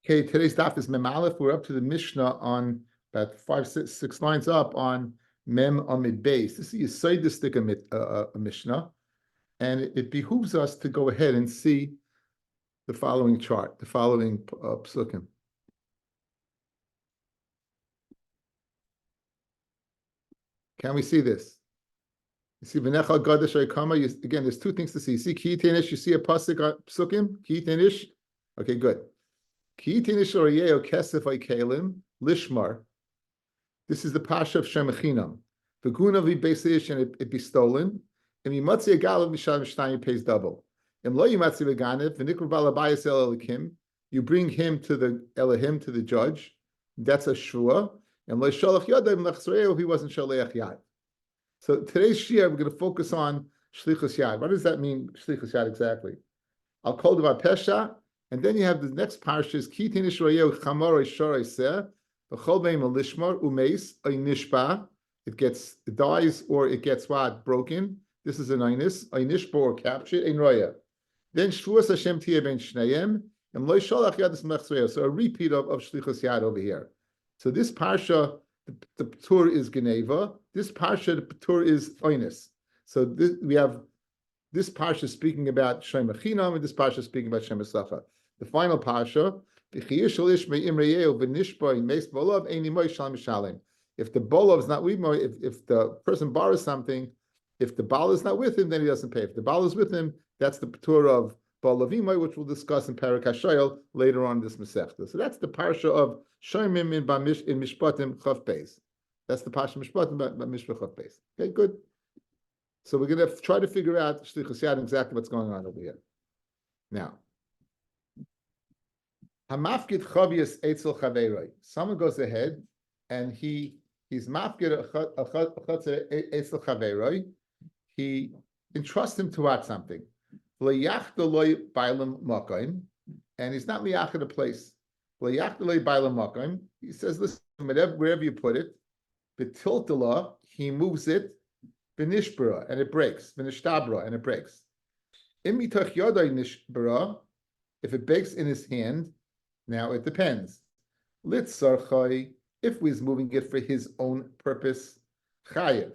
Okay, today's daf is Mem Aleph. We're up to the Mishnah on about five, six lines up on Mem Amid Beis. This is a Yisayistic Mishnah, and it behooves us to go ahead and see the following chart, the following psukim. Can we see this? You see V'necha Gadesh Oikama. Again, there's two things to see. See Ki Tenish. You see a pasuk psukim. Ki Tenish. Okay, good. Ki Tenish Oriyeo Kesef Oikelim Lishmar. This is the pasha of Shemachinam. The guna of Beiseish and it be stolen. And Metzia Galav Mishal Mishnayim pays double. And Lo Yimatzi Veganev V'nikru Balabayis El Elikim. You bring him to the Elohim, to the judge. That's a shua. And Lo Shalach Yadav Lechsreo. He wasn't Shalech Yad. So today's shia we're going to focus on Shlichus Yad. What does that mean, Shlichus Yad exactly? I'll call it about Pesha. And then you have the next parsha is Ki Tenish Oriyeo Chamor Shorei Seh V'chol Beim Lishmar Umeis Oy Nishba. It dies or it gets what? Broken. This is an Einis. Oy Nishba or captured. Ein Roya. Then Shvuas Hashem Tiyeh Ben Shneihem and Lo Shalach Yad Mechsreo. So a repeat of Shlichus Yad over here. So this parsha, the Ptur is Geneva. This parsha, the Ptur is Einis. So we have this parsha speaking about Shem Achinam and this parsha speaking about Shem Esacha. The final parsha, if the bolov is not with him, if the person borrows something, if the bal is not with him, then he doesn't pay. If the bal is with him, that's the patur of balavimai, which we'll discuss in Parak HaShayel later on in this Masechta. So that's the parsha of Shomim in Mishpatim Chav Beis. That's the parsha Mishpatim Mishpah Chav Beis. Okay, good. So we're going to try to figure out Shlichus Yad exactly what's going on over here. Now, Hamafkid Chavius Eitzel Chaveroi. Someone goes ahead and he's mafkid Eitzel Chaveroi. He entrusts him to watch something. And he's not miyachid a place. He says, listen, wherever you put it, betiltala, he moves it, benishbara, and it breaks, benishtabra, and it breaks. If it breaks in his hand, now it depends. Litzarchai, if he's moving it for his own purpose, chayev.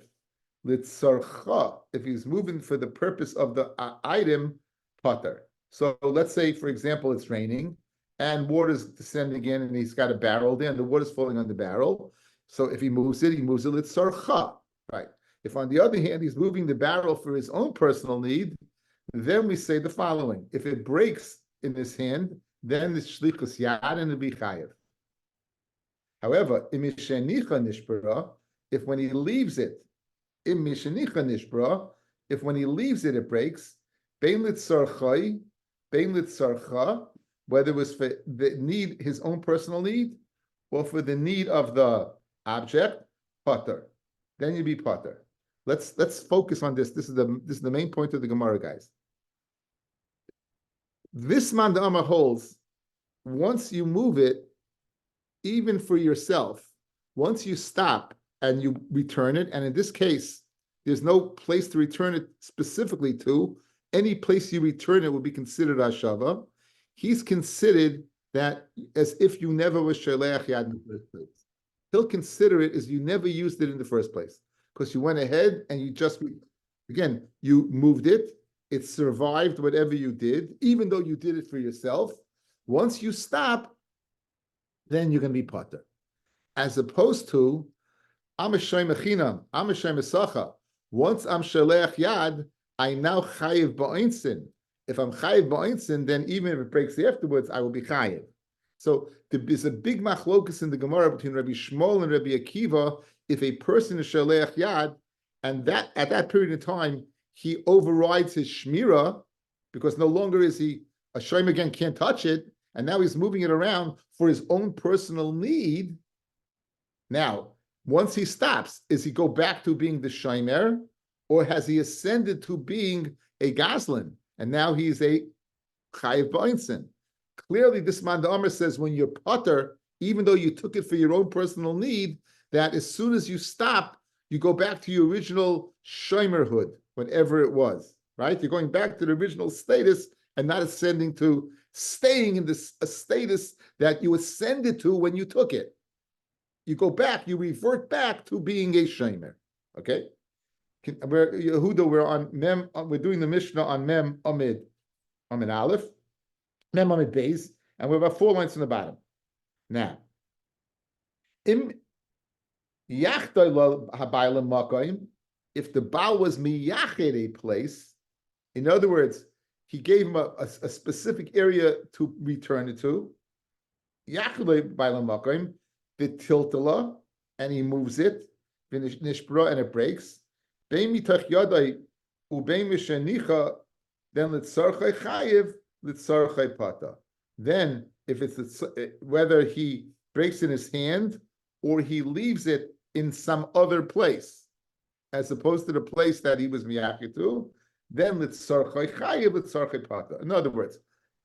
Litzarcha, if he's moving for the purpose of the item, pater. So let's say, for example, it's raining and water's descending in, and he's got a barrel there, and the water's falling on the barrel. So if he moves it litzarcha, right? If on the other hand he's moving the barrel for his own personal need, then we say the following: if it breaks in his hand, then the shlichus yad and it'll be chayev. However, if when he leaves it, if when he leaves it, it breaks. Bein litzarcha, whether it was for the need, his own personal need, or for the need of the object, pater. Then you be pater. Let's focus on this. This is the main point of the Gemara, guys. This man the Amar holds, once you move it, even for yourself, once you stop and you return it, and in this case, there's no place to return it specifically to, any place you return it will be considered Ashava. He's considered that as if you never was Shalech Yad in the first place. He'll consider it as you never used it in the first place, because you went ahead and you just, again, you moved it, it survived whatever you did, even though you did it for yourself. Once you stop, then you're going to be pater. As opposed to, I'm a Shem Achinam, I'm a Shem Esacha. Once I'm Shalech Yad, I now chayiv ba'insin. If I'm chayiv ba'insin, then even if it breaks afterwards, I will be chayiv. So there's a big machlokus in the Gemara between Rabbi Shmuel and Rabbi Akiva. If a person is Shalech Yad, and that at that period of time, he overrides his shmira, because no longer is he, a Shem again can't touch it, and now he's moving it around for his own personal need. Now, once he stops, is he go back to being the Shomer, or has he ascended to being a Goslin, and now he's a Chayiv B'Einsin? Clearly, this man the Amr says when you're pater, even though you took it for your own personal need, that as soon as you stop, you go back to your original Shomerhood, whatever it was, right? You're going back to the original status and not ascending to staying in this a status that you ascended to when you took it. You go back, you revert back to being a shamer. Okay? We're Yehuda, we're on Mem, we're doing the Mishnah on Mem Amid Aleph, Mem Amid Beis, and we're about 4 lines from the bottom. Now, im Yachdoy habaylam makoim, if the Baal was miyached a place, in other words, he gave him a specific area to return it to, Yachdoy baylam makoim, the tiltala, and he moves it, nishbra, and it breaks. Bein mitach yadai ubein mishenicha, then litzarchai chayiv, litzarchai pata. Then, if it's whether he breaks in his hand or he leaves it in some other place, as opposed to the place that he was miyachid to, then litzarchai chayiv, litzarchai pata. In other words,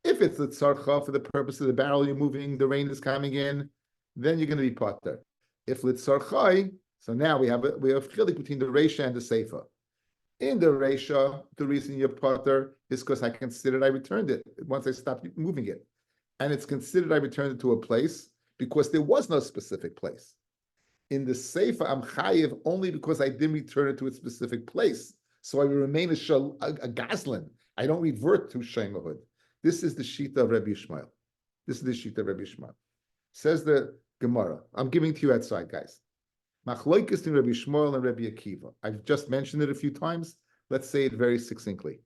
if it's litzarcha for the purpose of the barrel you're moving, the rain is coming in, then you're going to be pater. If litzarchai, so now we have chilik between the reisha and the seifa. In the reisha, the reason you're pater is because I considered I returned it once I stopped moving it, and it's considered I returned it to a place because there was no specific place. In the seifa, I'm chayiv only because I didn't return it to its specific place, so I remain a gazlan. I don't revert to shemahud. This is the shita of Rabbi Yishmael. This is the shita of Rabbi Yishmael. Says the Gemara. I'm giving to you outside, guys. Machlokes in Rabbi Yishmael and Rabbi Akiva. I've just mentioned it a few times. Let's say it very succinctly.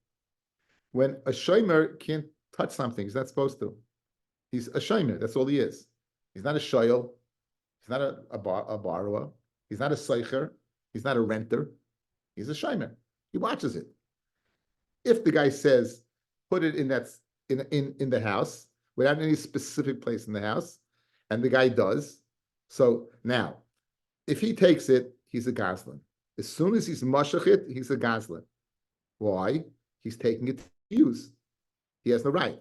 When a shomer can't touch something, he's not supposed to. He's a shomer. That's all he is. He's not a shoyel. He's not a borrower. He's not a seicher. He's not a renter. He's a shomer. He watches it. If the guy says, put it in the house without any specific place in the house, and the guy does, so now, if he takes it, he's a gazlan. As soon as he's mashach it, he's a gazlan. Why? He's taking it to use. He has no right.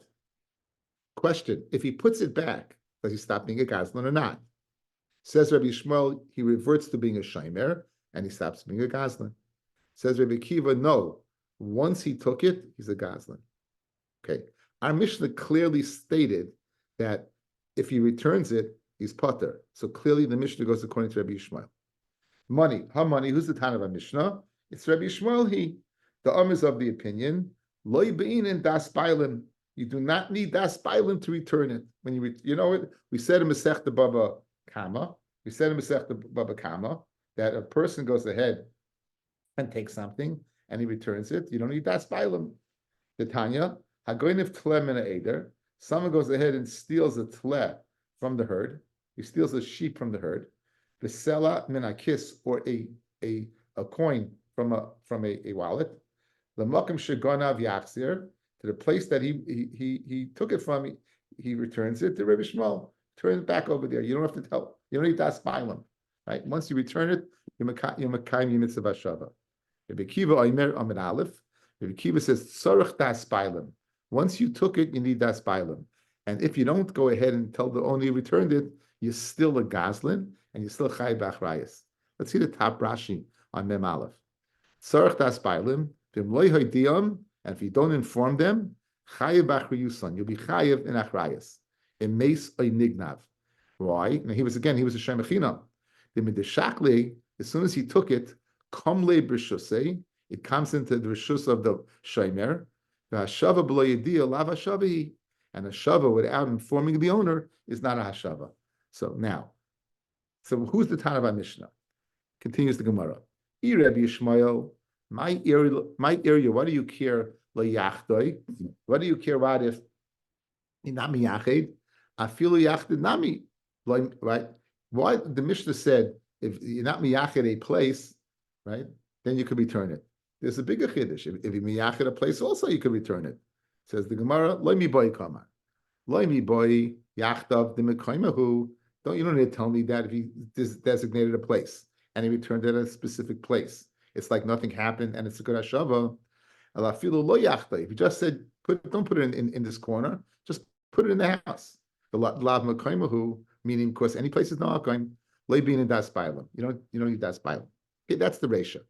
Question, if he puts it back, does he stop being a gazlan or not? Says Rabbi Yishmael, he reverts to being a shomer, and he stops being a gazlan. Says Rabbi Akiva, no. Once he took it, he's a gazlan. Okay. Our Mishnah clearly stated that if he returns it, he's pater. So clearly the Mishnah goes according to Rabbi Yishmael. Money. How money? Who's the Tana of a Mishnah? It's Rabbi Yishmael. The is of the opinion, loy bein and das bailim. You do not need das bailim to return it. When you know it, we said in Masechta Baba Kama, that a person goes ahead and takes something and he returns it. You don't need das bailim. The Tanya, hagoynev tle min ha'eder. Someone goes ahead and steals a tle from the herd. He steals a sheep from the herd. The sela min hakis, or a coin from a wallet. The makom shegonav yachzir, to the place that he took it from. He returns it to Rabbi Shmuel. Turn it back over there. You don't have to tell. You don't need to aspile him, right? Once you return it, you're makayim mitzvah shava. Rabbi Akiva Omer Amid Aleph. Rabbi Akiva says tzarich das bailim. Once you took it, you need das bailim. And if you don't go ahead and tell the owner you returned it, you're still a gazlin and you're still chay b'achrayis. Let's see the top Rashi on Mem Aleph. Tzarich das bailim v'im loy hoydiyam, and if you don't inform them, chay b'achrayusan, you'll be chayiv in achrayis. In meis oy nignav. Why? Now he was a shemachinam. The mideshakle, as soon as he took it, komle b'rishusei, it comes into the rishus of the shomer. V'hashava b'lo yediyah lav hashavi, and a shava without informing the owner is not a hashava. So who's the Tana of our Mishnah? Continues the Gemara. Rabbi Yishmael, my area. What do you care? Layachtoi. What do you care about if inami yached? Afilu yached nami. Right? Why the Mishnah said if you're not miyached a place, right? Then you could return it. There's a bigger chiddush. If you miyached a place, also you could return it. Says the Gemara, loy mi boy kama. Loy mi boy yachtav demekaimahu. You don't need to tell me that if he designated a place and he returned it at a specific place. It's like nothing happened and it's a good hashava. If you just said, don't put it in this corner, just put it in the house. The lav mekaimahu, meaning, of course, any place is no alkaim, loy bin in das bailam. You don't need das bailam. Okay, that's the ratio.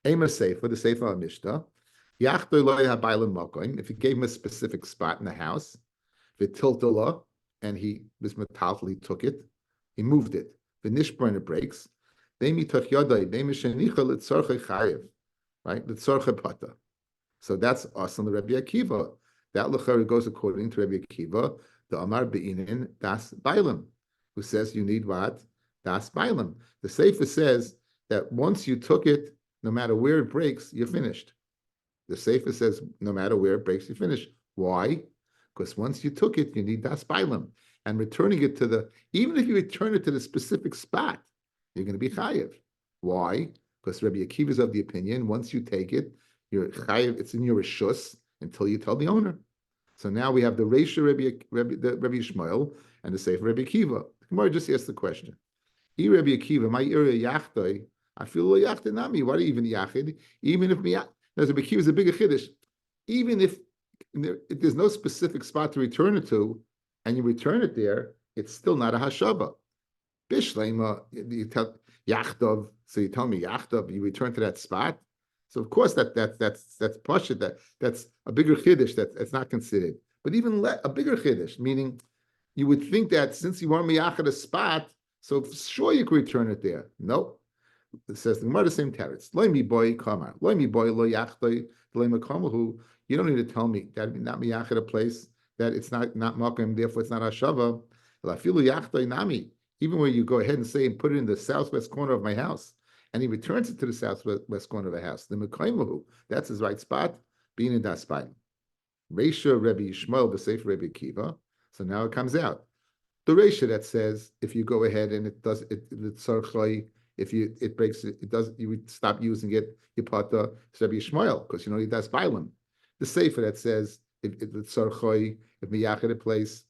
Ema sefer, the sefer al mishnah. If you gave him a specific spot in the house, v'tiltala, and he bismataltali took it, he moved it. V'nishbar, and it breaks. Ve'mitach yadai, ve'mishenicha l'tzarchei chayev, right? L'tzarchei pata. So that's us on the Rabbi Akiva. That l'chari goes according to Rabbi Akiva, the Amar Be'inin das Bailam, who says you need what? Das Bailam. The Sefer says that once you took it, no matter where it breaks, you're finished. The Sefer says no matter where it breaks, you're finished. Why? Because once you took it, you need das Bailam. And returning it to the, even if you return it to the specific spot, you're going to be chayev. Why? Because Rabbi Akiva is of the opinion, once you take it, you're chayev, it's in your rishus until you tell the owner. So now we have the Reisha Rabbi Yishmael and the Sefer Rabbi Akiva. The Gemara just asked the question. I Rabbi Akiva, my area yachtoi, I feel lo yachtoi nami. Why do you even yachid? Even if Rabbi Akiva is a bigger chiddush. Even if there's no specific spot to return it to, and you return it there, it's still not a hashava. Bishlema, you tell yachtov, so you tell me yachtov, you return to that spot. So of course that's pasha, that's a bigger chiddush that's not considered. But even a bigger chiddush, meaning you would think that since you want miyachad a spot, so sure you could return it there. No, it says the Gemara the same teretz. Lo mi boy kamar, lo mi boy lo yachtoi lo makamahu. You don't need to tell me that not miyachad a place that it's not makom, therefore it's not hashava. Lafilu yachtoi nami. Even where you go ahead and say and put it in the southwest corner of my house, and he returns it to the southwest corner of the house. The Mekaymahu, that's his right spot, being in that spot. Reisha Rabbi Yishmael, the Sefer Rabbi Akiva. So now it comes out. The Reisha that says if you go ahead and it does it if it breaks it does you would stop using it, you put the Rabbi Yishmael, because you know that's Bailam. The Sefer that says if miyachid a place,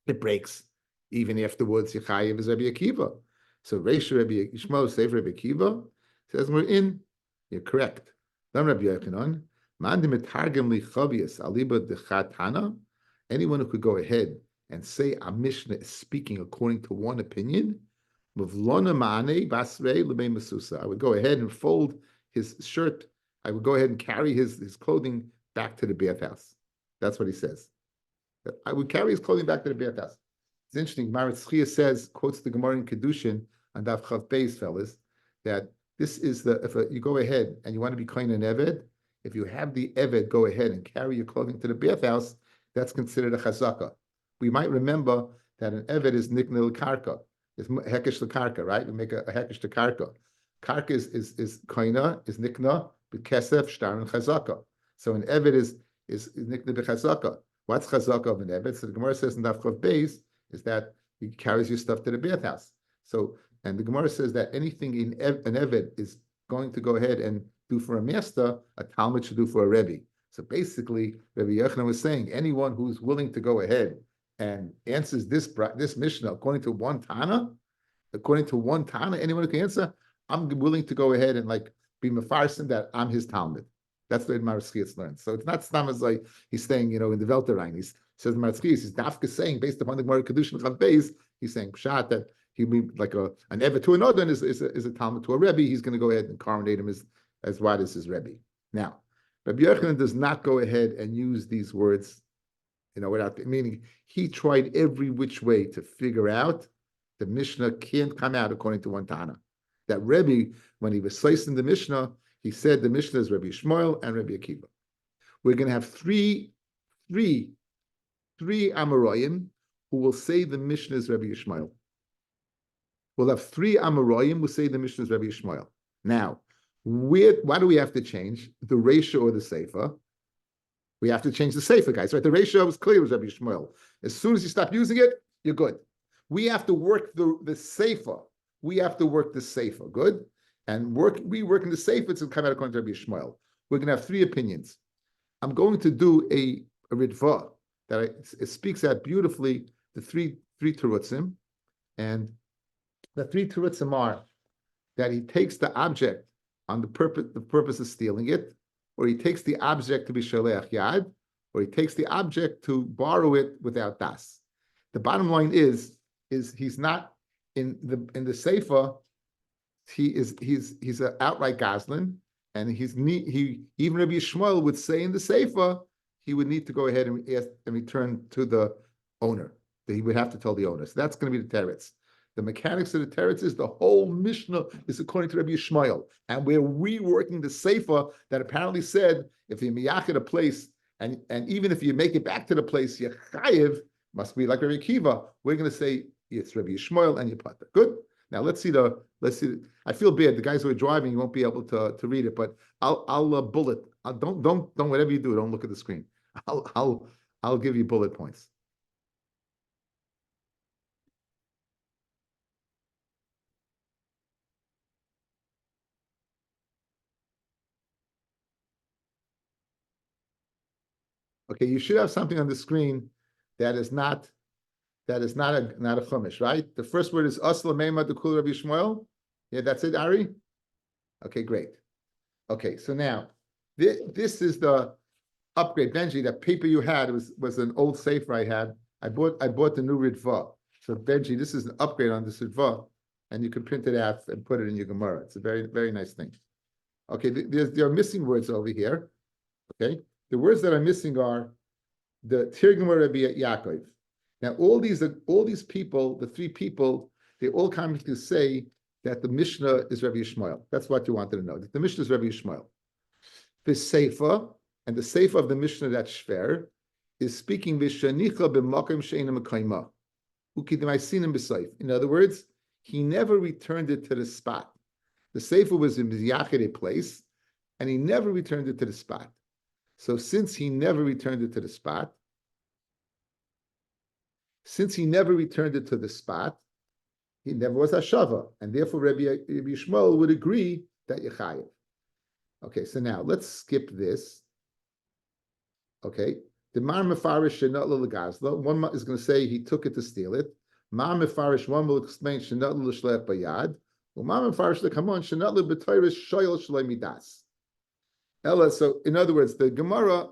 it breaks. Even afterwards, Yechayev is Rabbi Akiva. So Reisha Rabbi Yishmael, Sefer Rabbi Akiva, says we're in. You're correct. Then Rabbi Yochanan, Mandim etargem lichavias aliba dechatana. Anyone who could go ahead and say a Mishnah is speaking according to one opinion, Mavlona ma'anei basrei lebei masusa. I would go ahead and fold his shirt. I would go ahead and carry his clothing back to the bathhouse. That's what he says. I would carry his clothing back to the bathhouse. It's interesting. Metzia says, quotes the Gemara in Kedushin on Daf Chav Beis, fellas, that this is you go ahead and you want to be kind an Eved, if you have the Eved go ahead and carry your clothing to the bathhouse, that's considered a chazaka. We might remember that an Eved is niknil karka, it's hekesh karka, right? We make a hekesh to karka. Karka is koina, is nikna, but kesef, shtar, and chazaka. So an Eved is nikna b'chazaka. What's chazaka of an Eved? So the Gemara says in Daf Chav Beis, is that he carries your stuff to the bathhouse. So, and the Gemara says that anything in an Eved is going to go ahead and do for a master, a Talmud should do for a Rebbe. So basically, Rabbi Yochanan was saying, anyone who's willing to go ahead and answers this Mishnah according to one Tana, anyone who can answer, I'm willing to go ahead and like be mefarsim that I'm his Talmud. That's the way Metzia learns. So it's not stam as like he's saying, in the Welterrein. He says Metzia, he's dafka saying based upon the Gemara Kedushin Chav Beis, he's saying pshat that he'd be like an Eved to another and is a Talmud to a Rebbe. He's going to go ahead and coronate him as wide as his Rebbe. Now, Rabbi Yochanan does not go ahead and use these words, without meaning he tried every which way to figure out the Mishnah can't come out according to one Tana. That Rebbe, when he was slicing the Mishnah, he said the Mishnah is Rabbi Yishmael and Rabbi Akiva. We're going to have three Amoraim who will say the Mishnah is Rabbi Yishmael. We'll have three Amoraim who say the Mishnah is Rabbi Yishmael. Now, why do we have to change the Reisha or the Sefer? We have to change the Sefer, guys, right? The Reisha was clear, it was Rabbi Yishmael. As soon as you stop using it, you're good. We have to work the Sefer. We have to work the Sefer, good? And we work in the Sefer to come out according to Rabbi Yishmael. We're going to have three opinions. I'm going to do a Ritva that it speaks out beautifully the three terutzim, and the three terutzim are that he takes the object on the purpose of stealing it, or he takes the object to be shaleach yad, or he takes the object to borrow it without das. The bottom line is he's not in the Sefer. He's an outright goslin, and even Rabbi Yishmael would say in the Sefer he would need to go ahead and return to the owner. That he would have to tell the owner. So that's going to be the teretz. The mechanics of the teretz is the whole Mishnah is according to Rabbi Yishmael, and we're reworking the sefer that apparently said if you miyachid a place and even if you make it back to the place, you chayiv must be like Rabbi Kiva. We're going to say it's Rabbi Yishmael and you put that. Good. Now let's see. I feel bad. The guys who are driving, you won't be able to read it, but I'll bullet. Don't whatever you do, don't look at the screen. I'll give you bullet points. Okay, you should have something on the screen that is not a chumash, right? The first word is asla meima dekul Rabbi Shmuel. Yeah, that's it, Ari. Okay, great. Okay, so now this is the upgrade. Benji, that paper you had was an old sefer I had. I bought the new Ritva. So Benji, this is an upgrade on this Ritva, and you can print it out and put it in your Gemara. It's a very, very nice thing. Okay, there are missing words over here. Okay, the words that are missing are the Tirgum Rabbi Yaakov. Now, all these people, the three people, they all come to say that the Mishnah is Rabbi Yishmael. That's what you wanted to know. That the Mishnah is Rabbi Yishmael. The Seifa, and the Seifa of the Mishnah that Shver is speaking Vishanicha b'makom she'ena mekayma ukidimaisinum b'seif. In other words, he never returned it to the spot. The Seifa was in Yachid, a place, and he never returned it to the spot. So since he never returned it to the spot, he never was Hashava, and therefore Rabbi Yishmael would agree that Yechayev. Okay, so now let's skip this. Okay, the Mar Mefarish Shenat L'Gazla. One is going to say he took it to steal it. Mar Mefarish, one will explain Shenat L'Shlech Bayad. Well, Mar Mefarish L'Kamon Shenat L'B'Tayris Shoyel Shlei Midas. Ella. So in other words, the Gemara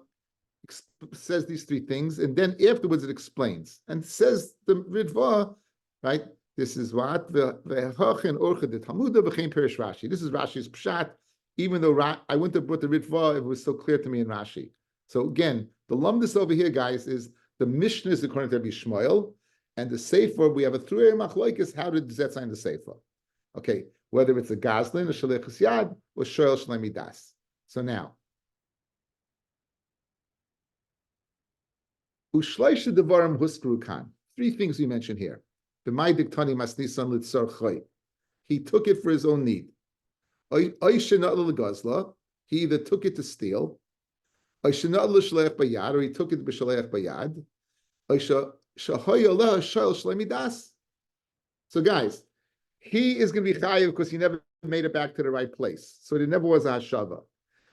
says these three things, and then afterwards it explains and says the Ritva, right? This is what the Hachin Orcha de Talmuda became Perish Rashi. This is Rashi's pshat. Even though I wouldn't have brought the Ritva, it was so clear to me in Rashi. So again, the lumdus over here, guys, is the Mishnah is according to Rabbi Shmuel, and the Sefer we have a thruei machlokes. How did Zet sign the Sefer? Okay, whether it's a Gazlin, a Shalichus Yad, or Shoel Shlei Midas. So now. Three things we mention here. He took it for his own need. He either took it to steal, or he took it b'shaleach bayad. So guys, he is going to be chayiv because he never made it back to the right place. So it never was a hashava.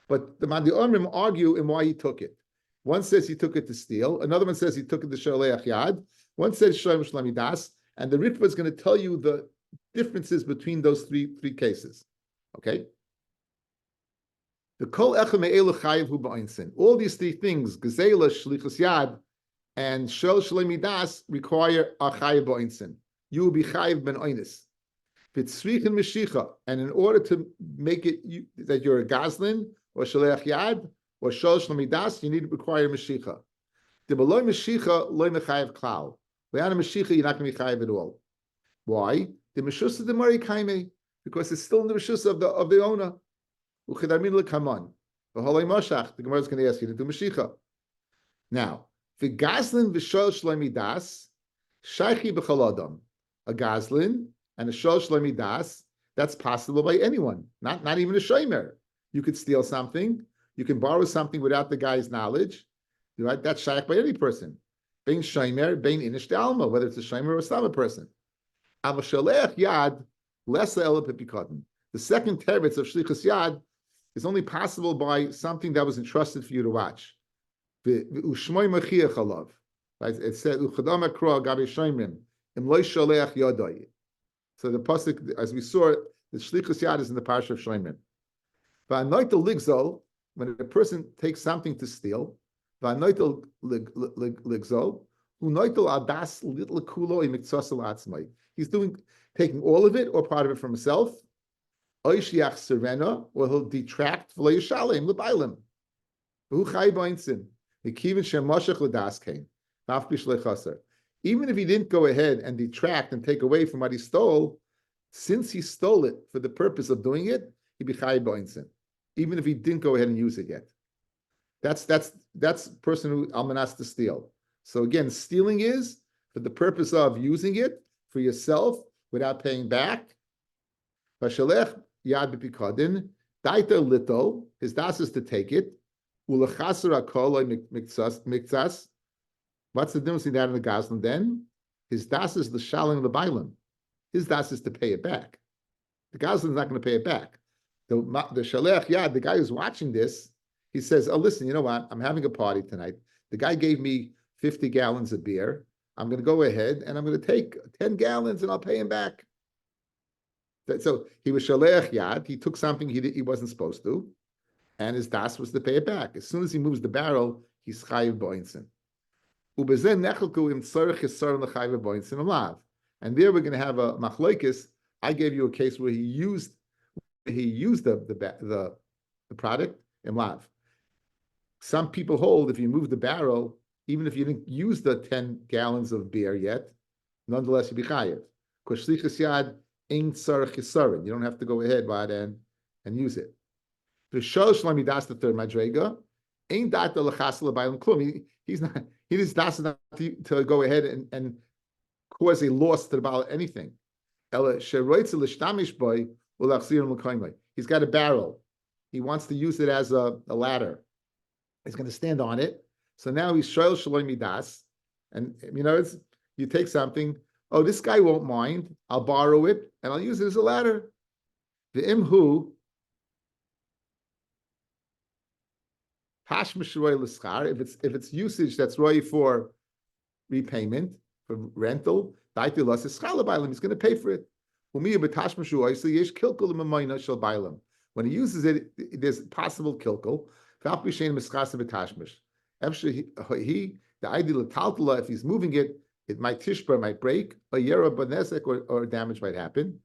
But the Mandi Omrim argue in why he took it. One says he took it to steal. Another one says he took it to shaleach yad. One says shalom shlamidas. And the Ritva is going to tell you the differences between those three cases. Okay. The kol echad me'elu chayiv hu ba'insin. All these three things, gezela, shlichus yad, and shel shlamidas, require a chayiv ba'insin. You will be chayiv ben oinis. V'tzrich and meshicha, and in order to make it that you're a gazlin or shaleach yad or shel shlamidas, you need to require meshicha. The below meshicha loy mechayiv klal. Without a meshicha, you're not going to be chayiv at all. Why? The meshus of the mari kaime, because it's still in the meshus of the owner. Uchidarmin lekaman. V'holay mashach. The Gemara is going to ask you to do meshicha. Now, v'gazlin v'shol shlamidas shaychi b'chol adam. A gazlin and a shol shlamidas, that's possible by anyone, not even a shomer. You could steal something, you can borrow something without the guy's knowledge, right? That's shaykh by any person. Bein shomer, bein inish alma, whether it's a shomer or a stama person. Av shalech yad lesa elapipikotin. The second teretz of shlichus yad is only possible by something that was entrusted for you to watch. Ushmoy machiach alav. Right? It said uchadam akro gabi shomrim im loy shalech yadai. So the pasuk, as we saw, the shlichus yad is in the parsha of Shloimim. V'anoitel ligzol, when a person takes something to steal, v'anoitel ligzol, unoitel adas little kulo imitzosel atzmai. He's taking all of it or part of it from himself. Oishiach serena, or he'll detract v'lo yishalem l'bailim. V'hu chay b'insin. V'kivin shemashach l'das kain. V'af b'shlei chaser. even if he didn't go ahead and detract and take away from what he stole, since he stole it for the purpose of doing it, he'd be chayiv b'oinsin, even if he didn't go ahead and use it yet. That's person who almanas to steal. So again, stealing is for the purpose of using it for yourself without paying back. Vashalech yad b'pikadin daita little. His das is to take it. Ulachasar akol miktsas. What's the difference between that and the Goslin then? His das is the shaling of the bailam. His das is to pay it back. The Goslin is not going to pay it back. The shalech yad, the guy who's watching this, he says, oh, listen, you know what? I'm having a party tonight. The guy gave me 50 gallons of beer. I'm going to go ahead and I'm going to take 10 gallons and I'll pay him back. So he was shalech yad. He took something he wasn't supposed to, and his das was to pay it back. As soon as he moves the barrel, he's chayiv b'oinsin. And there we're going to have a machlokes. I gave you a case where he used the product in lav. Some people hold if you move the barrel, even if you didn't use the 10 gallons of beer yet, nonetheless you be chayiv. Because shlichus yad ain't tzarich yisarin. You don't have to go ahead and use it. The shalosh lamidas, the third madrega, ain't that the lechasel b'aylam klum. He's not. He just does not to go ahead and cause a loss to the bottle anything. He's got a barrel. He wants to use it as a ladder. He's going to stand on it. So now he's shoyl shalom midas, and you take something. Oh, this guy won't mind. I'll borrow it and I'll use it as a ladder. The imhu hash mishroy l'schar. If it's usage that's roy for repayment, for rental, he's going to pay for it. When he uses it, there's possible kilkul. The ideal taltala, if he's moving it, it might tishbar, might break, or damage might happen.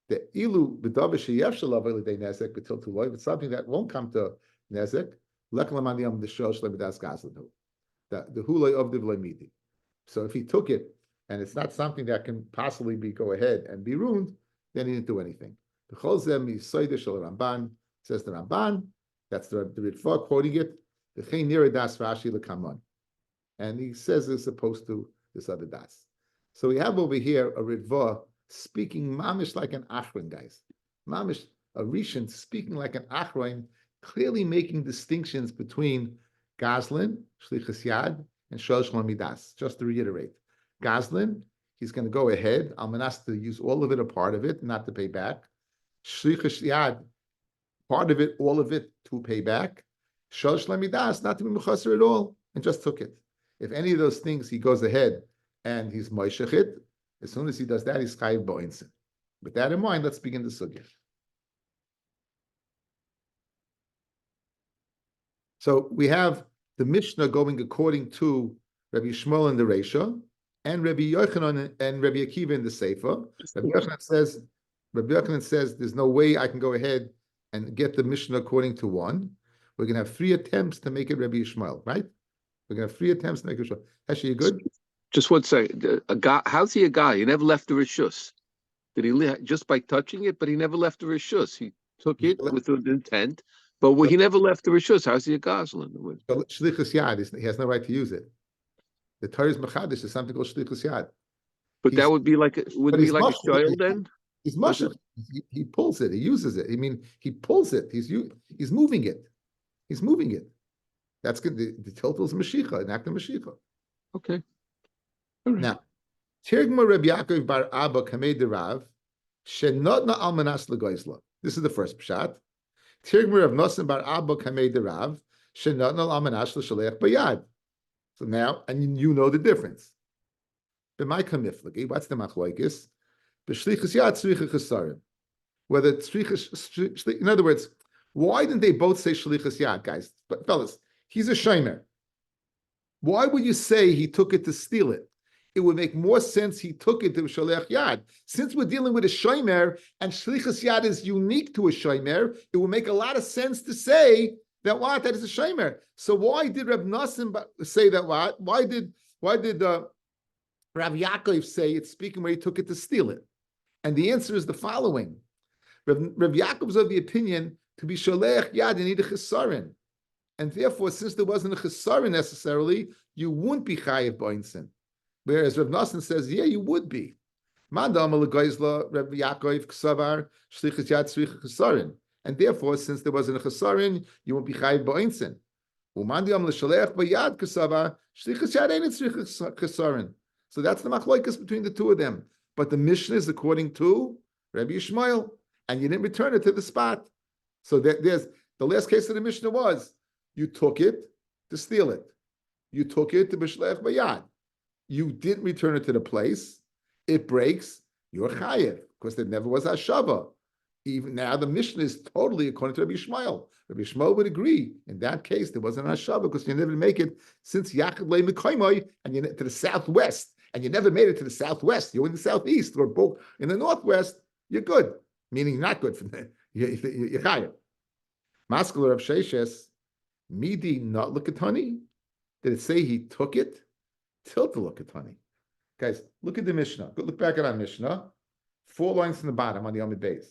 The ilu nezek, but something that won't come to nezek. The hulay of the v'lemidi. So if he took it and it's not something that can possibly go ahead and be ruined, then he didn't do anything. The cholzem yisoide shel Ramban, says the Ramban. That's the Ritva quoting it. The chein nira das Rashi lekamon, and he says it's opposed to this other das. So we have over here a Ritva speaking mamish like an achron, guys. Mamish a rishon speaking like an achron, clearly making distinctions between Goslin, Shlichus Yad, and Shol Shalom Midas. Just to reiterate, Goslin, he's going to go ahead, Almanas to use all of it or part of it, not to pay back. Shlichus Yad, part of it, all of it to pay back. Shol Shalom Midas, not to be mechaser at all, and just took it. If any of those things he goes ahead and he's moishech it, as soon as he does that, he's chayiv b'oinsin. With that in mind, let's begin the sugya. So we have the Mishnah going according to Rabbi Shmuel in the Reisha, and Rabbi Yochanan and Rabbi Akiva in the Sefer. Rabbi Yochanan says there's no way I can go ahead and get the Mishnah according to one. We're going to have 3 attempts to make it Rabbi Shmuel, right? We're going to have 3 attempts to make it Shmuel. Actually, you good? Just one second. A guy, how's he a guy? He never left the Rishus. Did he just by touching it? But he never left the Rishus. He took it with an intent. But he never left the Rishus. How's he a Goslin? Shlichus Yad, he has no right to use it. The Torah's Mechadish is something called Shlichus Yad. But that would be like a child then? He's mushach. He pulls it. He uses it. I mean, he pulls it. He's moving it. He's moving it. That's good. The tiltal is Mashiach, an act of Mashiach. Okay. All right. Now, Tirgma Rabbi Yaakov bar Abba Kamei Derav, Shenotna Almanas Legoisla. This is the first pshat. Tirgma Rav Nosson bar Abba Kamei Derav, Shenotna Almanas L'Shalech Bayad. So now, and you know the difference. B'may kamiflagi, what's the machlokes? B'shlichus yad tzricha chesarim. Whether tzricha, in other words, why didn't they both say shlichus yad, guys? But fellas, he's a shomer. Why would you say he took it to steal it? It would make more sense he took it to shalech yad. Since we're dealing with a shomer and shlichus yad is unique to a shomer, it would make a lot of sense to say that that is a shomer. So why did Reb Nosson say that what? Why did Rav Yaakov say it's speaking where he took it to steal it. And the answer is the following. Rav Yaakov is of the opinion to be sholech yad, you need a chesaron. And therefore, since there wasn't a chesaron necessarily, you wouldn't be chayiv b'oinsin. Whereas Rav Nosson says, yeah, you would be. And therefore, since there wasn't a chesaron, you won't be chayiv b'oinsin. So that's the machloikas between the two of them. But the Mishnah is according to Rabbi Yishmael, and you didn't return it to the spot. So there's the last case of the Mishnah was you took it to steal it. You took it to b'shleich bayad. You didn't return it to the place. It breaks. You're chayev because there never was hashava. Even now, the Mishnah is totally according to Rabbi Yishmael. Rabbi Yishmael would agree in that case there wasn't hashava because you never make it since Yachad Le Mekoimoy and you to the southwest, and you never made it to the southwest. You're in the southeast or both in the northwest. You're good, meaning not good for the you're chayev. Masculine of Sheshes, Midi not look at honey. Did it say he took it? Tilt to look at honey. Guys, look at the Mishnah. Look back at our Mishnah. 4 lines from the bottom on the Amid Beis.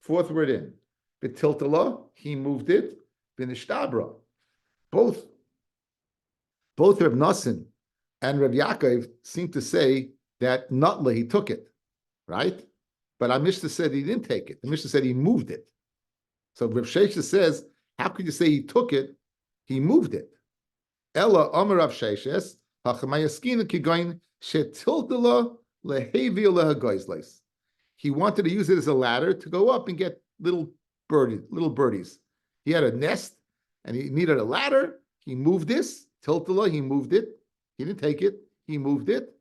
Fourth word in. Betiltala, he moved it. Binishtabra. Both Rav Nosson and Rav Yaakov seem to say that Nutla, he took it. Right? But our Mishnah said he didn't take it. The Mishnah said he moved it. So Rav Sheshes says, how could you say he took it? He moved it. Ella Amar Rav Sheshes, Hachamayaskina Kigoin Shetiltala Lehevi Lehagoizles. He wanted to use it as a ladder to go up and get little birdies. He had a nest and he needed a ladder. He moved this, tiltala, he moved it. He didn't take it, he moved it.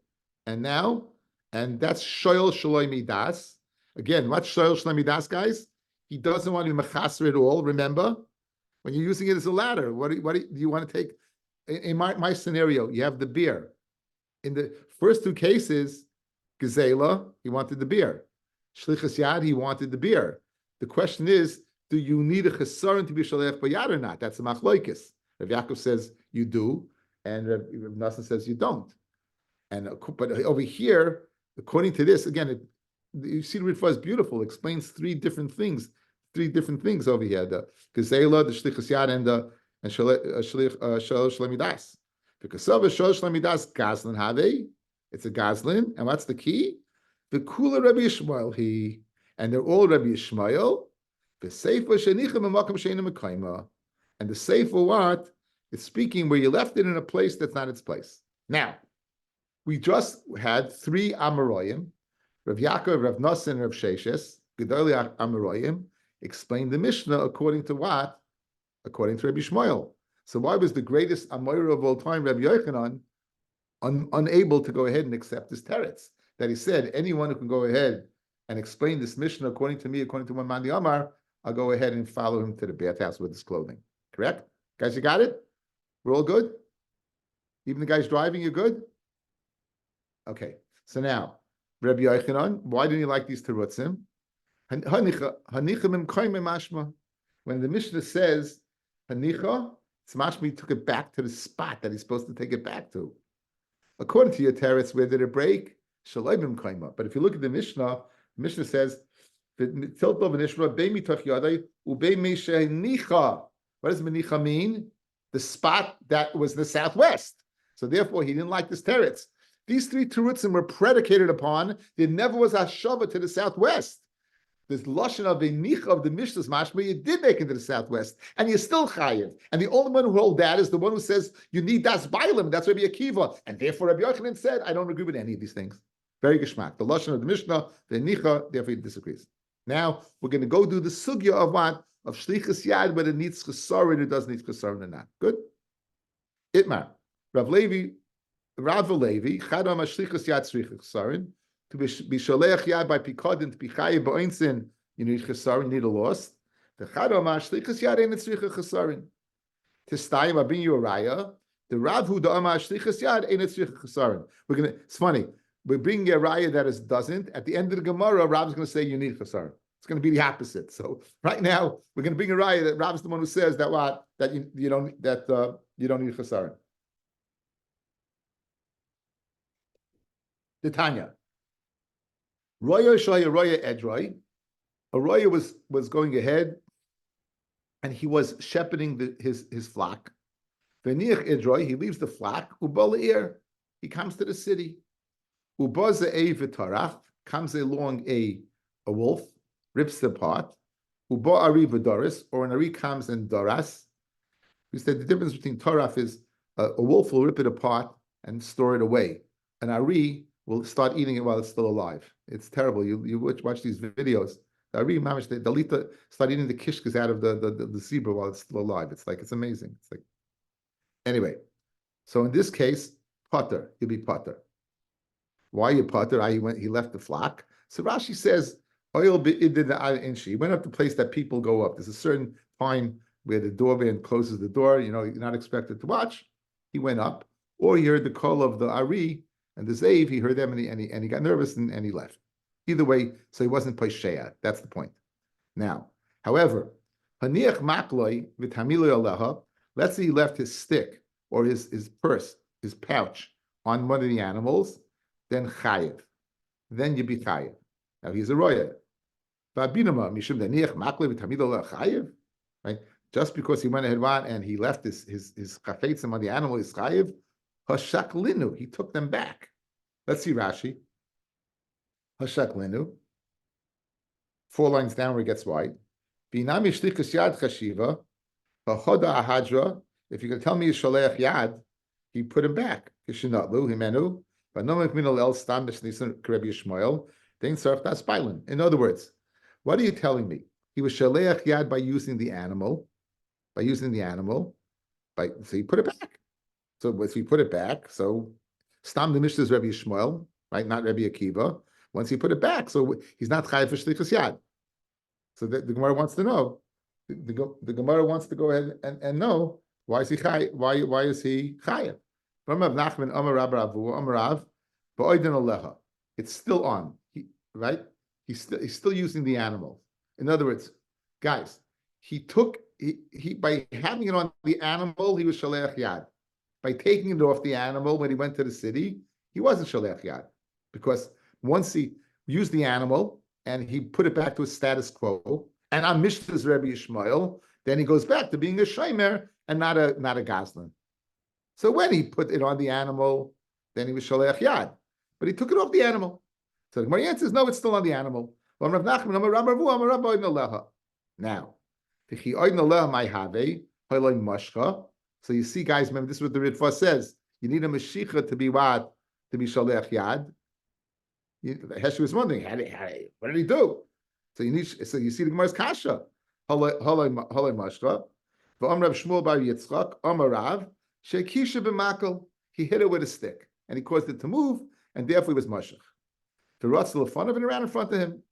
And that's shoyel shaloi midas. Again, what's shoyel shaloi midas, guys? He doesn't want to be mechaser at all. Remember, when you're using it as a ladder, what do you want to take? In my scenario, you have the beer. In the first 2 cases, Gezela, he wanted the beer. Shlichus Yad, he wanted the beer. The question is, do you need a chesaron to be shalech bayad or not? That's a machloikis. Rav Yaakov says you do, and Rav Nosson says you don't. But over here, according to this, again, you see the Ritva is beautiful. It explains 3 different things over here: the gezela, the shlichus yad, and shalosh lemidas. Because shalosh lemidas gazlan have, it's a gazlan, and what's the key? The kula Rabbi Yishmael and they're all Rabbi Yishmael. The seifa shenichem b'makom she'eino mekayma, and the seifa what? It's speaking where you left it in a place that's not its place. Now, we just had 3 Amoraim, Rav Yaakov, Rav Nosson, Rav Sheshes, Gedolei Amoraim, explained the Mishnah according to what? According to Rabbi Yishmael. So why was the greatest Amorah of all time, Rabbi Yochanan, unable to go ahead and accept his teretz? That he said, anyone who can go ahead and explain this Mishnah according to me, according to Mandi Amar, I'll go ahead and follow him to the bathhouse with his clothing. Correct? Guys, you got it? We're all good? Even the guys driving, you're good? Okay. So now, Rabbi Yochanan, why didn't you like these terutzim? When the Mishnah says Hanicha, it's mashma he took it back to the spot that he's supposed to take it back to. According to your teretz, where did it break? Shalaybim kaima. But if you look at the Mishnah says, what does menicha mean? The spot that was the southwest. So therefore, he didn't like this teretz. These 3 terutzim were predicated upon there never was a shava to the southwest. This lashon of the nicha of the Mishnah's mashma, you did make it to the southwest, and you're still chayiv. And the only one who held that is the one who says you need das bailim. That's Rabbi Akiva, and therefore Rabbi Yochanan said, I don't agree with any of these things. Very geschmack. The lashon of the Mishnah, the nicha, therefore he disagrees. Now we're going to go do the sugya of what? Of shlichus yad, whether it needs chesaron or doesn't need chesaron or not. Good. Itmar. Rav Levi, chadam shlichus yad tzricha chesaron. To be sholech yad by pikadin to be chayiv ba'oinsin, you need chesaron, you need a loss. The chadam shlichus yad ain't tzricha chesaron. Tistayim, I bring you a raya. The Rav who da'amar shlichus yad ain't tzricha chesaron. It's funny. We're bringing a raya that doesn't. At the end of the Gemara, Rab's going to say you need chesaron. It's going to be the opposite. So right now we're going to bring a raya that Rab's the one who says that you don't need chesaron. The Tanya. Roya Shaya Roya Edroi. A Roya was going ahead, and he was shepherding his flock. V'niach Edroi, he leaves the flock. Ubalair, he comes to the city. Ubaza a v'tarach, comes along a wolf, rips them apart. Uba ari v'doris, or an ari comes and doras. We said the difference between taraf is a wolf will rip it apart and store it away. An ari will start eating it while it's still alive. It's terrible. You watch these videos. The ari mamish, the dalita start eating the kishkas out of the zebra while it's still alive. It's amazing. It's like, anyway. So in this case, potter, you'll be potter. Why you potter? He left the flock. So Rashi says, oil inshi. He went up to the place that people go up. There's a certain time where the doorman closes the door. You're not expected to watch. He went up, or he heard the call of the Ari and the Zav. He heard them and he got nervous and he left. Either way, so he wasn't Paishea. That's the point. Now, however, Haniach Makloi v'Tamiloi Aleha. Let's say he left his stick or his purse, his pouch on one of the animals. Then chayiv. Then you be chayiv. Now he's a roya. Right? Just because he went ahead and he left his chafetzim on the animal, is chayiv. Hashak linu. He took them back. Let's see Rashi. Hashak linu. 4 lines down where it gets wide. Binami shlichus yad chashiva. Hachoda ahadra. If you can tell me he's shaleach yad, he put him back. Kishinatlu himenu. In other words, what are you telling me? He was shaleach yad by using the animal, so he put it back. So if he put it back, so stam the Mishnah is Rabbi Shmuel, right? Not Rabbi Akiva. Once he put it back, so he's not chayav for shlichus yad. So the Gemara wants to know. The Gemara wants to go ahead and know why is he chayav? Why is he chayav? It's still on, right? He's still using the animal. In other words, guys, he by having it on the animal, he was shaleach yad. By taking it off the animal when he went to the city, he wasn't shaleach yad, because once he used the animal and he put it back to its status quo, and on Mishnah's Rabbi Yishmael, then he goes back to being a shomer and not a gazlan. So when he put it on the animal, then he was shaleach yad, but he took it off the animal. So the Gemara answers, no, it's still on the animal. Now, so you see, guys, remember this is what the Ritva says. You need a Mashiach to be what? To be shaleach yad. Heshu was wondering, what did he do? So you see the Gemara's kasha. Halay mashcha. V'amrav Shmuel bar Yitzchak, Amarav. Shekisha b'makel, he hit it with a stick, and he caused it to move, and therefore he was mashach. The rotz in front of him and around in front of him.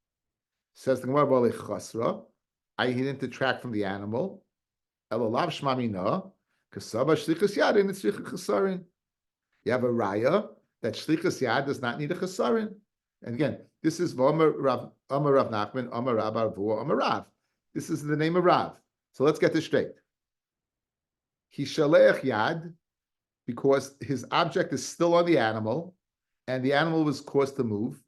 Says the Gemara b'alei chasra, he didn't detract from the animal. Elolav shmamina, kasaba shlichus yad and it's shlichus chasarin. You have a raya that shlichus yad does not need a chasarin. And again, this is Amar Rav Nachman, Amar Rav Arvua, Amar Rav. This is the name of Rav. So let's get this straight. He shaleach yad because his object is still on the animal, and the animal was caused to move.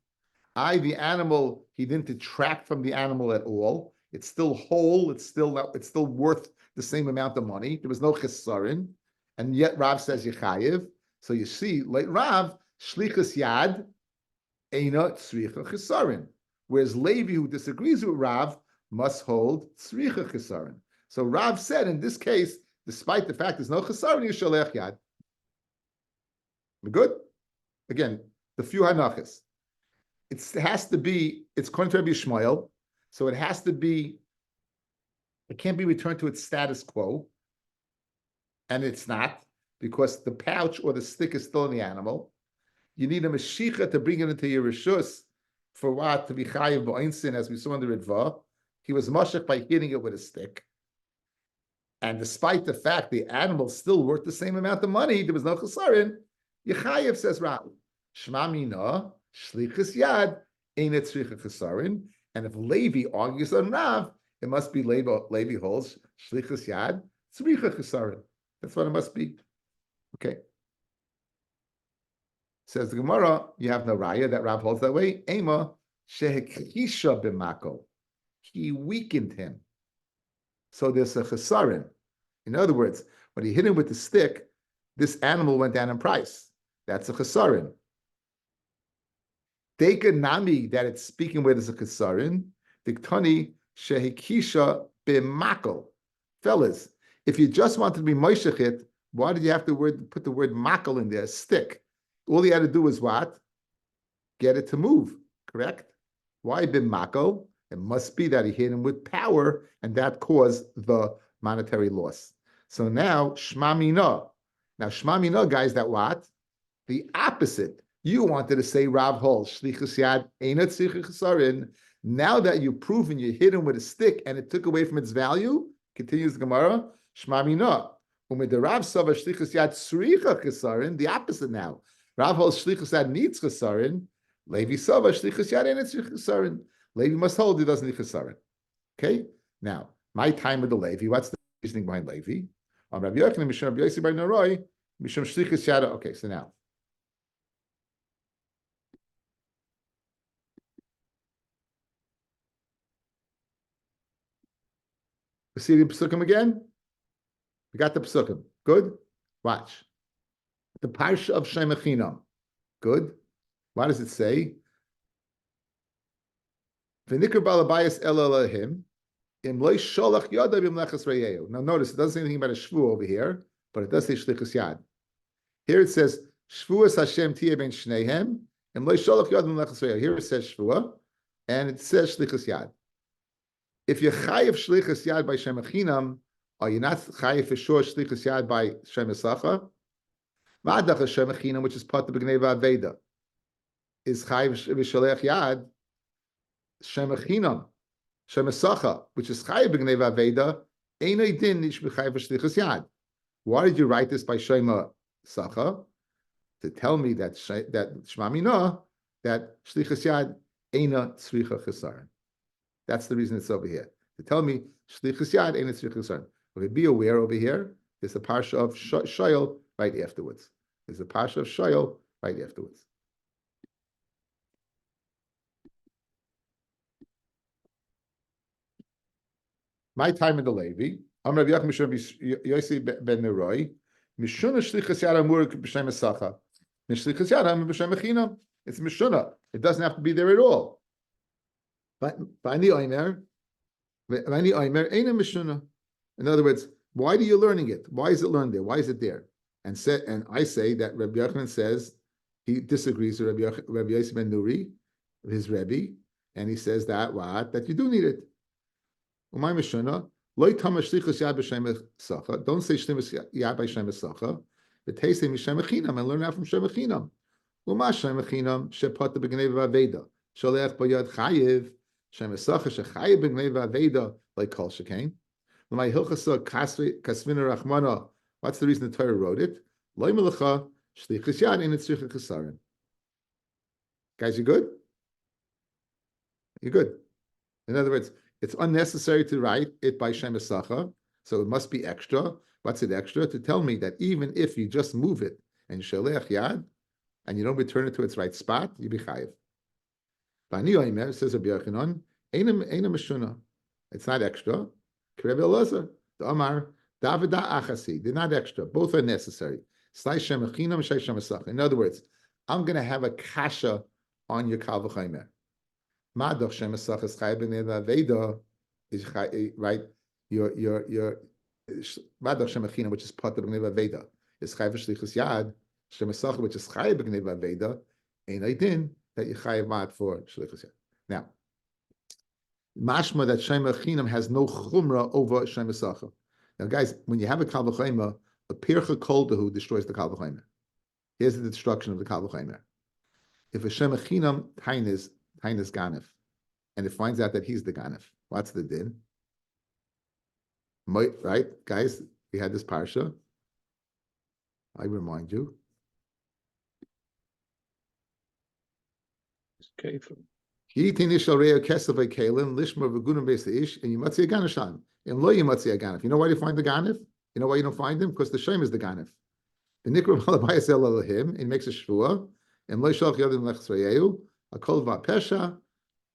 The animal, he didn't detract from the animal at all. It's still whole. It's still worth the same amount of money. There was no chesarin, and yet Rav says yechayev. So you see, like Rav, shlichus yad, eina tzricha chesarin. Whereas Levi, who disagrees with Rav, must hold tzricha chesarin. So Rav said in this case, despite the fact there's no chesaron, you shaleach yad. We're good? Again, the few hanachas. It has to be, it's according to Rabbi Yishmael, so it has to be, it can't be returned to its status quo, and it's not, because the pouch or the stick is still in the animal. You need a Mashiach to bring it into your rishus, for what? To be chayiv b'oinsin, as we saw in the Ritva. He was mashach by hitting it with a stick. And despite the fact the animal still worth the same amount of money, there was no chesarin. Yechayev, says Rav. Shma mina shlichus yad ain't it tzricha chesarin. And if Levi argues on Rav, it must be Levi holds shlichus yad tzricha chesarin. That's what it must be. Okay. Says the Gemara, you have no raya that Rav holds that way. Ema shehekisha b'mako. He weakened him. So there's a chesaron. In other words, when he hit him with the stick, this animal went down in price. That's a chesaron. Deka nami, that it's speaking where there's a chesaron. Diktani shehekisha b'mako. Fellas, if you just wanted to be moishechit, why did you have to put the word makel in there, stick? All he had to do was what? Get it to move, correct? Why b'makel? It must be that he hit him with power, and that caused the monetary loss. So now, shma mina. Now, shma mina, guys, that what? The opposite. You wanted to say Rav Hol, shlichus yad, einat tzricha chesaron. Now that you've proven you hit him with a stick and it took away from its value, continues the Gemara, shma mina. The Rav Sava shlichus yad tzricha chesaron, the opposite now. Rav Hol shlichus yad needs chesaron. Levi Sava shlichus yad einat tzricha chesaron. Levi must hold, he doesn't need chesaron. Okay? Now, my time with the Levi, what's the reasoning behind Levi? On Rabbi Yochanan, Mishum Rabbi Yossi bar Noroi, Mishum shlichus yad. Okay, so now. We see the Pesukim again? We got the Pesukim. Good? Watch. The Parsha of Shemachinam. Good? What does it say? V'nikr balabayas el Elohim, im loy sholach yadav im lechas reyehu. Now notice, it doesn't say anything about a shvu over here, but it does say shlichus yad. Here it says, shvuas Hashem tiyeh ben shneihem, im loy sholach yadav im lechas reyehu. Here it says shvua, and it says shlichus yad. If you're chayiv shlichus yad by Shemachinam, are you not chayiv for sure shlichus yad by Shemesacha? Ma'adach Shemachinam, which is part of the B'gnei V'Aveda, is chayiv v'sholech yad Shemachinam, Shemesacha, which is chayiv b'gnei v'aveda, einay din nish b'chayiv v'shlichus yad. Why did you write this by Shemesacha? To tell me that Shma Mina, that shlichus yad eina tzricha chesaron. That's the reason it's over here. To tell me shlichus yad eina tzricha chesaron. Okay, be aware over here. There's a parsha of Shoyel right afterwards. There's a parsha of Shoyel right afterwards. My time in the Levi. I'm Rabbi Yochanan Mishum Yossi ben Neroi. Mishuna shlichus yad amur b'shem esacha. Mishlichus yad amur b'shem echinam. It's mishuna. It doesn't have to be there at all. But v'ani oimer eina mishuna. In other words, why are you learning it? Why is it learned there? Why is it there? And I say that Rabbi Yochanan says he disagrees with Rabbi Yossi ben Nuri, his Rabbi, and he says that that you do need it. Umay mishuna loy tama shlichus yad b'shem esacha. Don't say shlichus yad by Shem esacha. But say mishem echinam and learn that from Shem echinam. Uma Shem echinam shepat b'gnei v'aveda sholech b'yad chayiv Shem esacha shechayiv b'gnei v'aveda like kol shekain. Umay hilchasa kasvina rachmana. What's the reason the Torah wrote it? Loy melacha shlichus yad in tzricha chesaron. Guys, you good? You're good. In other words, it's unnecessary to write it by Shem Esacha, so it must be extra. What's it extra? To tell me that even if you just move it and Sholech Yad, and you don't return it to its right spot, you be chayiv. Bani Oimer, says Rabbi Yochanan, Eina Meshuna. It's not extra. Kerev Elazar, the Amar, Davida Achasi. They're not extra. Both are necessary. Slay Shem Echinam, Shay Shem Esacha. In other words, I'm going to have a kasha on your Kal V'chaymer. Madoch Shem Esacha is chayiv b'gnei v'aveda is right. Your Madoch Shem Echinam, which is part of b'gnei v'aveda, is chayiv shlichus yad. Shem Esacha, which is chayiv b'gnei v'aveda, ain't I din that you chayiv mad for shlichus yad. Now, mashma that Shem Echinam has no chumrah over Shem Esacha. Now, guys, when you have a Kal V'chaymer, a pircha kol dehu destroys the Kal V'chaymer. Here's the destruction of the Kal V'chaymer. If a Shem Echinam tainis ganef, and it finds out that he's the ganef, what's the din? Right, guys, we had this parsha. I remind you. Okay. And you know why you find the ganef? You know why you don't find him? Because the shem is the ganef. The nikra balabayas el Elohim, it makes a shvua. And lo shalach yadim lechsrayehu, akol va'pesha,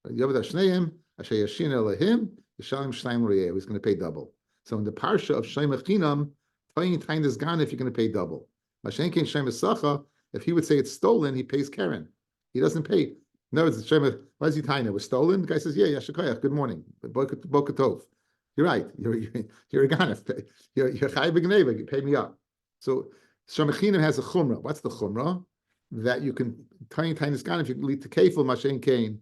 yavad hashneim, asher yashin elahim, yishalim shnayim reyehu. He's going to pay double. So in the parsha of Shem Echinam, Tayin Tain is gone if you're going to pay double. Mashen Kein Shem Esacha, if he would say it's stolen, he pays Karen. He doesn't pay. No, it's Shem. Why is he Tain? It was stolen. The guy says, "Yeah, Yashikoyach. Good morning, Boker Tov." You're right. You're a ganef. You're Chai B'Gneva. You pay me up. So Shem Echinam has a chumrah. What's the chumrah? That you can Tain is gone if you lead to Kefil Mashen Kein,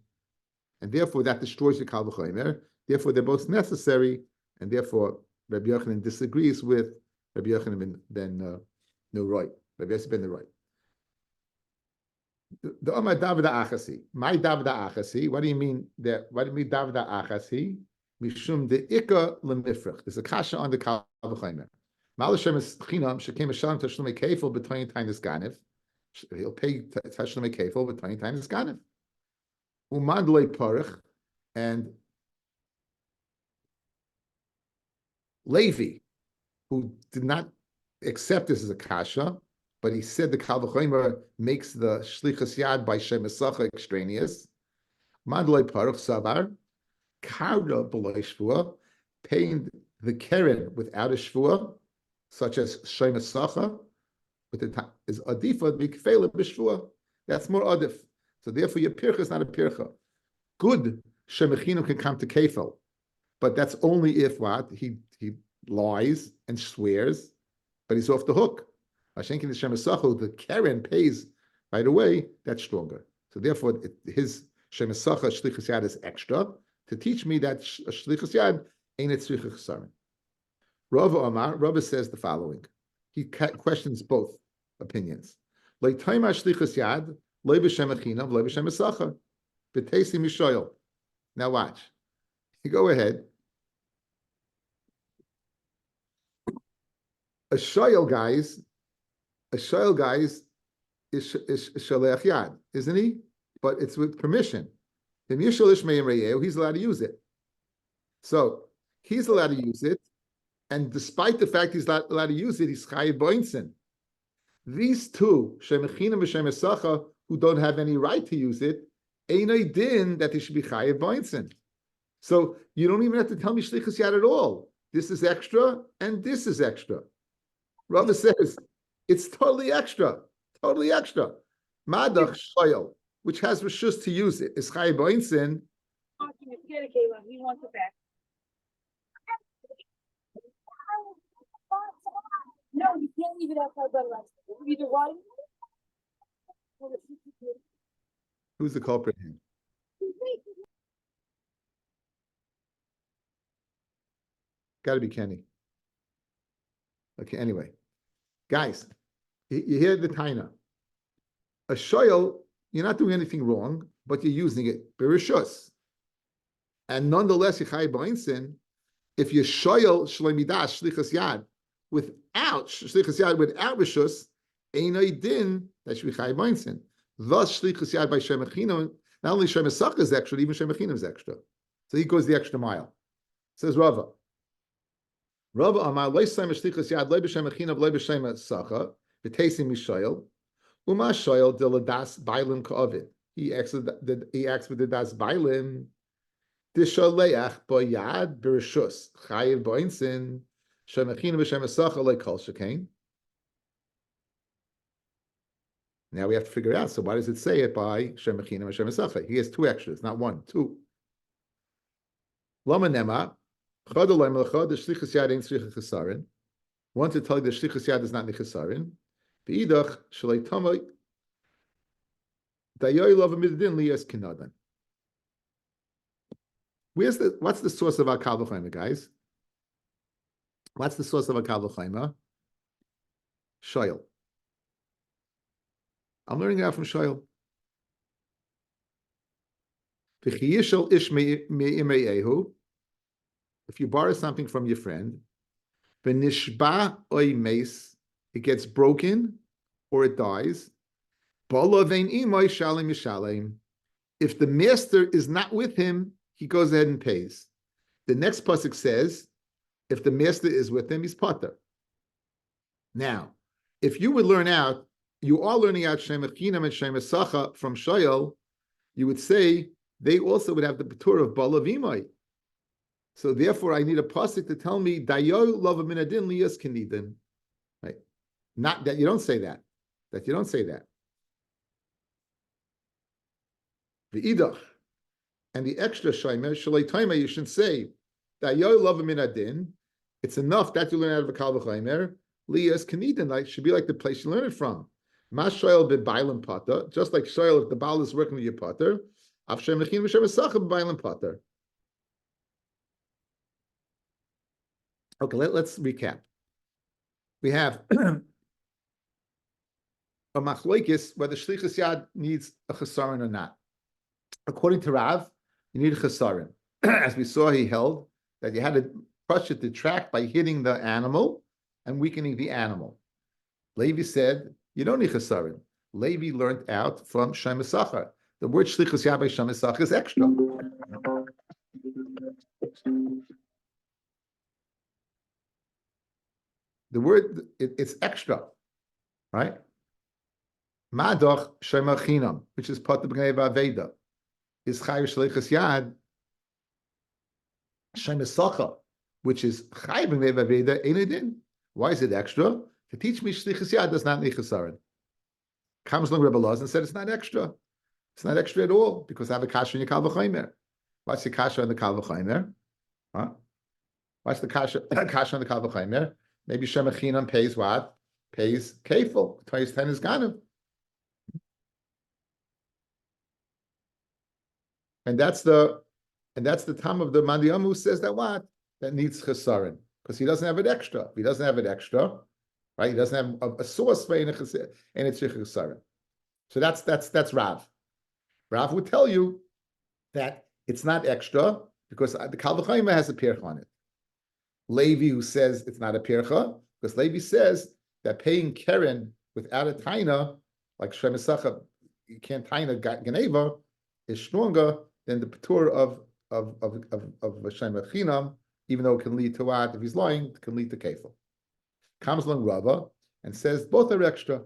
and therefore that destroys your Kal V'Chomer. Therefore, they're both necessary, and therefore Rabbi Yochanan disagrees with Rabbi Yochanan ben Neroy. Rabbi Yosef ben Neroy. The Omar Davida Achasi. My Davida Achasi. What do you mean that? What do you mean Davida Achasi? Mishum de Ika lemifrach. There's a kasha on the Kal V'Chomer. Malashem is chinam shekem eshalim tashlumei kefil between times ganif. He'll pay tashlumei kefil between times ganif. Umandlei parich and Levi, who did not accept this as a kasha, but he said the Kal V'Chomer makes the shlichus yad by Shem Esacha extraneous. Mandlei Paruch Savar, Karda B'loi Shvua, paying the Keren without a Shvua, such as Shem Esacha, with the is Adifa B'Kfeila B'Shvua. That's more Adif. So therefore, your pircha is not a pircha. Good Shem Echinam can come to Kefel, but that's only if what he lies and swears, but he's off the hook. Hashenkin the Shem Esacha, the Karen pays right away. That's stronger. So therefore, his Shem Esacha shlichus yad is extra to teach me that shlichus yad ain't it tzricha chesaron. Rava Omar, Rava says the following. He questions both opinions. Leitayma shlichus yad loy b'shem echinam loy b'shem esacha b'teisi mishoyel. Now watch. You go ahead. A shoyel guys is shalech yad, isn't he? But it's with permission. He's allowed to use it. So he's allowed to use it, and despite the fact he's not allowed to use it, he's chayiv boinsin. These two, Shem Echinam and Shem Esacha, who don't have any right to use it, ain't a din that they should be chayiv boinsin. So you don't even have to tell me shlichus yad at all. This is extra, and this is extra. Rava says it's totally extra, totally extra. Madach shoyel, which has rishus to use it, is chayiv boinsin. He wants it back. No, you can't leave it outside by the either one. Who's the culprit here? Got to be Kenny. Okay, anyway. Guys, you hear the taina. A shoyel, you're not doing anything wrong, but you're using it. Bereshus. And nonetheless, you chayiv b'insin, if you shoyel shleimidas shlichus yad without shlichus yad without reshus, ain't a din that should be chayiv b'insin. Thus, shlichus yad by Shem Echinam, not only Shem Esacha is extra, even Shem Echinam is extra. So he goes the extra mile. Says Rava. Rava Amar loisayim shlichus yad loy b'Shem Echinam loy b'Shem Esacha b'teisim mishoyel uma shoyel de ladas bailim ka'avid. He acts with the das bailim. Dishaleach boyad bereshus chayiv boinsin Shem Echinam b'Shem Esacha loy kol shekain. Now we have to figure out. So why does it say it by Shem Echinam and Shem Esacha? He has two extras, not one, two. Lama nema chad olay melcha the shlichus yad ain't shlichus chesaron. One to tell you the shlichus yad is not nechesaron. V'idach shalei tamay dayoy love midin liyas kinadan. What's the source of our Kal V'Chomer, guys? What's the source of our Kal V'Chomer? Shoyel. I'm learning it out from Shoyel. If you borrow something from your friend, it gets broken or it dies. If the master is not with him, he goes ahead and pays. The next pasuk says, if the master is with him, he's pater. Now, if you would learn out, you are learning out Shem Echinam and Shem Esacha from Shoyal, you would say they also would have the Patur of Balavimai. So therefore, I need a pasuk to tell me Dayo lava minadin liyas kenidin. Right? Not that you don't say that. That you don't say that. The idach and the extra shaymer shalei taima you should say Dayo lava minadin. It's enough that you learn out of a kal v'chaymer liyas kenidin. Like should be like the place you learn it from. Mas shoyel b'bailim pata. Just like shoyel if the baal is working with your pater. Av shem lechin v'shem esacha b'bailim pater. Okay, let's recap. We have a machloikis whether shlichus yad needs a chesaron or not. According to Rav, you need a chesaron. As we saw, he held that you had to crush it to track by hitting the animal and weakening the animal. Levi said you don't need chesaron. Levi learned out from Shem Esachar. The word shlichus yad by Shem Esachar is extra. The word, it's extra, right? Madoch shema chinam, which is part of the B'nei Veda, is chayu shleichas yad shema sacha, which is chayu B'nei Veda einedin. Why is it extra? To teach me shleichas yad does not need chesaron. Comes along Rebbe Loz and said it's not extra. It's not extra at all because I have a kasha in your kal v'chaymer. What's the kasha on the kal v'chaymer? Huh? What's the kasha on the kal v'chaymer? Maybe Shem Echinam pays what? Pays kefil. Twice 10 is ganim. And that's the time of the Mandiyam who says that what? That needs chesaron. Because he doesn't have it extra. If he doesn't have it extra, right? He doesn't have a source for and it's chesaron. So that's Rav. Rav would tell you that it's not extra because the Kal V'chayma has a pirch on it. Levi who says it's not a pircha, because Levi says that paying Keren without a taina, like Shem Esacha, you can't taina Geneva, is stronger than the patur of Shem Echinam, even though it can lead to what? If he's lying, it can lead to kefil. Comes along Rava and says both are extra.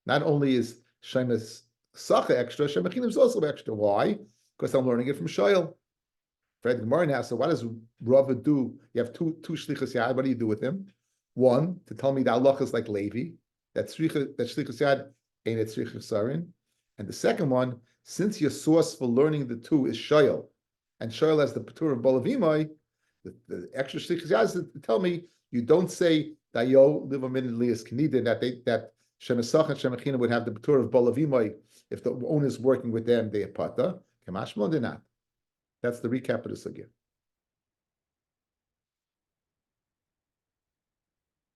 Not only is Shem Esacha extra, Shem Echinam is also extra. Why? Because I'm learning it from Shoyal. Fred Gemara now. So what does Rava do? You have two shlichus yad. What do you do with him? One, to tell me the halach is like Levi. That shlichus yad ain't it shlichus sarin. And the second one, since your source for learning the two is Shoyal, and Shoyal has the patur of Bolavimai, the extra shlichus yad is to tell me you don't say dayo live a minute lias kanidin that Shem Esach and Shem Echina would have the patur of Bolavimai if the owner is working with them. They apata kamashmon they're not. That's the recap of the sugya.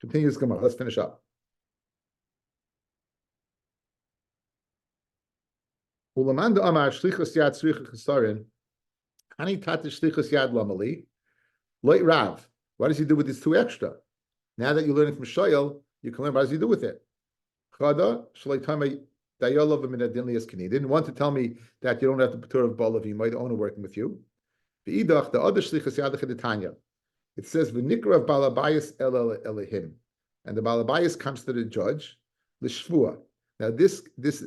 Continues Gemara. Let's finish up. Ulamanda amar shlichus yad tzricha chesarin. Hani tatish shlichus yad lamali. Loit Rav. What does he do with these two extra? Now that you're learning from Shoyal, you can learn what does he do with it. Chada shalei tamei dayolav minadin lias kanidin. Want to tell me that you don't have the patur of Balavimai, the owner working with you. The idach, the other shlichus yadach in the Tanya. It says v'nikra of balabayis el elihim, and the balabayis comes to the judge l'shvua. Now this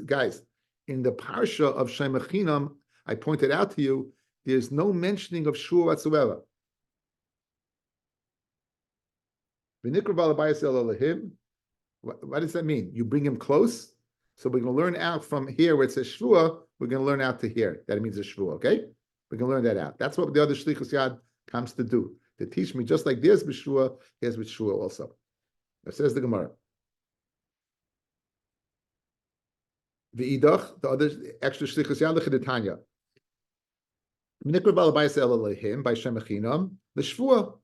guys in the parsha of Shem Echinam, I pointed out to you, there's no mentioning of shvua whatsoever. V'nikra balabayis el elihim. What does that mean? You bring him close. So we're going to learn out from here where it says shvua. We're going to learn out to here. That means a shvua. Okay. We can learn that out. That's what the other shlichus yad comes to do. To teach me, just like there's b'shua, here's with shua also. That says the Gemara. The idach, the other extra shlichus yad the Tanya. V'nikra balabayis el elihim by Shem Echinam l'shvua.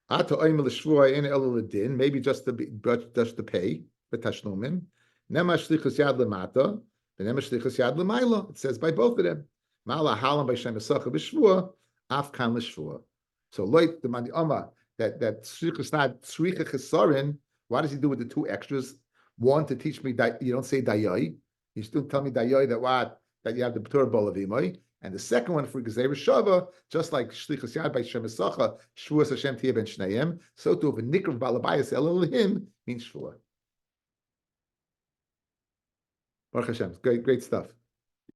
Ata oim l'shvua ein el l'din. Maybe just to pay b'tashlumim. Nema shlichus yad l'mata. Nema shlichus yad l'mayla. It says by both of them. Mala halam by Shem Esacha b'shvua, afkan l'shvua. So like the Mandi Oma that shlichus not tzricha chesarin. What does he do with the two extras? One to teach me that you don't say dayai. You still tell me dayai that you have the patur bolavimai. And the second one for Gezerah Shava, just like shlichus yad by Shem Esacha, shvuas Hashem tiyeh ben shnayim. So to have a nikr balabayis el elihim means shvua. Baruch Hashem. Great stuff.